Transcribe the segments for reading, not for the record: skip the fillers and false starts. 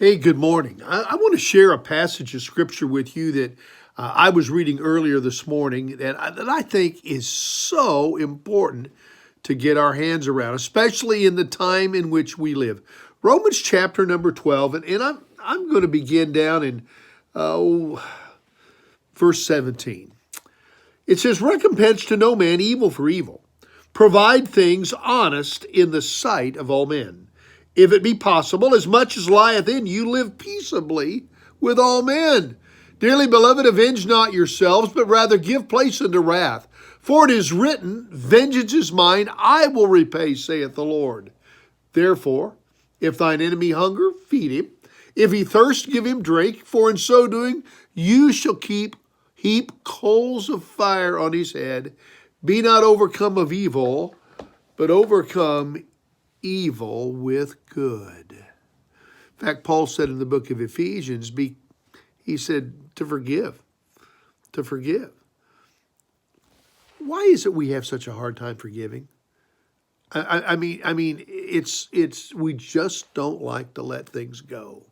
Hey, good morning. I want to share a passage of scripture with you that I was reading earlier this morning that I think is so important to get our hands around, especially in the time in which we live. Romans chapter number 12, and I'm going to begin down in uh, verse 17. It says, "Recompense to no man evil for evil. Provide things honest in the sight of all men. If it be possible, as much as lieth in you, live peaceably with all men. Dearly beloved, avenge not yourselves, but rather give place unto wrath. For it is written, Vengeance is mine, I will repay, saith the Lord. Therefore, if thine enemy hunger, feed him. If he thirst, give him drink. For in so doing, you shall heap coals of fire on his head. Be not overcome of evil, but overcome evil with good." In fact, Paul said in the book of Ephesians, he said to forgive, to forgive. Why is it we have such a hard time forgiving? It's we just don't like to let things go.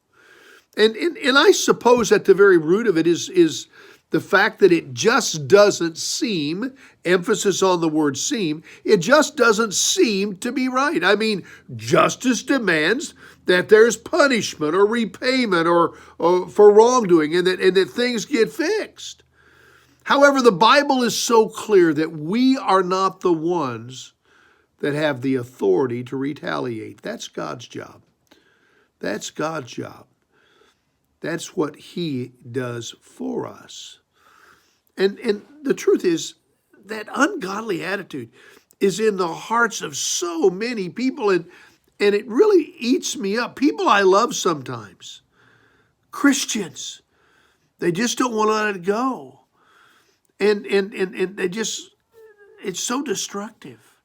And I suppose at the very root of it is the fact that it just doesn't seem, emphasis on the word seem, it just doesn't seem to be right. I mean, justice demands that there's punishment or repayment or for wrongdoing and that things get fixed. However, the Bible is so clear that we are not the ones that have the authority to retaliate. That's God's job. That's God's job. That's what he does for us. And the truth is that ungodly attitude is in the hearts of so many people, and it really eats me up. People I love sometimes, Christians, they just don't want to let it go. And they just, it's so destructive.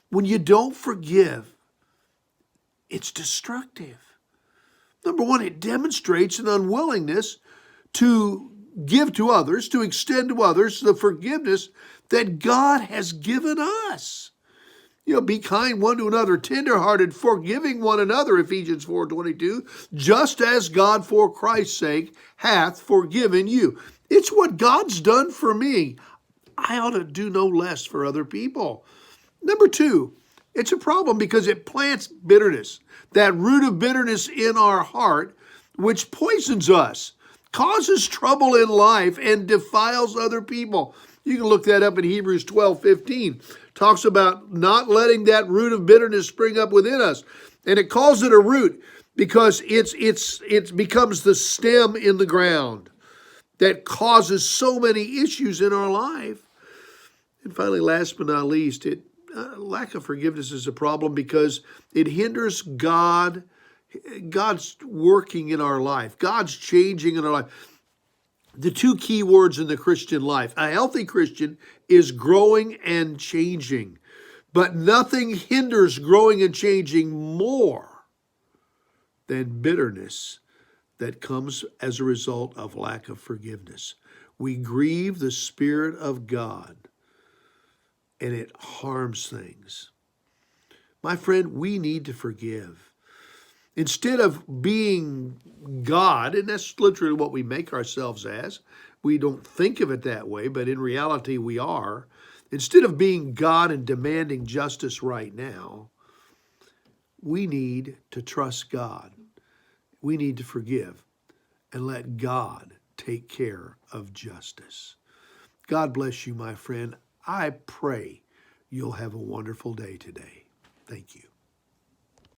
When you don't forgive, it's destructive. Number one, it demonstrates an unwillingness to give to others, to extend to others the forgiveness that God has given us. Be kind one to another, tenderhearted, forgiving one another, Ephesians 4:22, just as God for Christ's sake hath forgiven you. It's what God's done for me. I ought to do no less for other people. Number two, it's a problem because it plants bitterness, that root of bitterness in our heart, which poisons us, causes trouble in life, and defiles other people. You can look that up in Hebrews 12:15. Talks about not letting that root of bitterness spring up within us. And it calls it a root because it becomes the stem in the ground that causes so many issues in our life. And finally, last but not least, lack of forgiveness is a problem because it hinders God's working in our life, God's changing in our life. The two key words in the Christian life, a healthy Christian is growing and changing, but nothing hinders growing and changing more than bitterness that comes as a result of lack of forgiveness. We grieve the Spirit of God, and it harms things. My friend, we need to forgive. Instead of being God, and that's literally what we make ourselves as, we don't think of it that way, but in reality we are. Instead of being God and demanding justice right now, we need to trust God. We need to forgive and let God take care of justice. God bless you, my friend. I pray you'll have a wonderful day today. Thank you.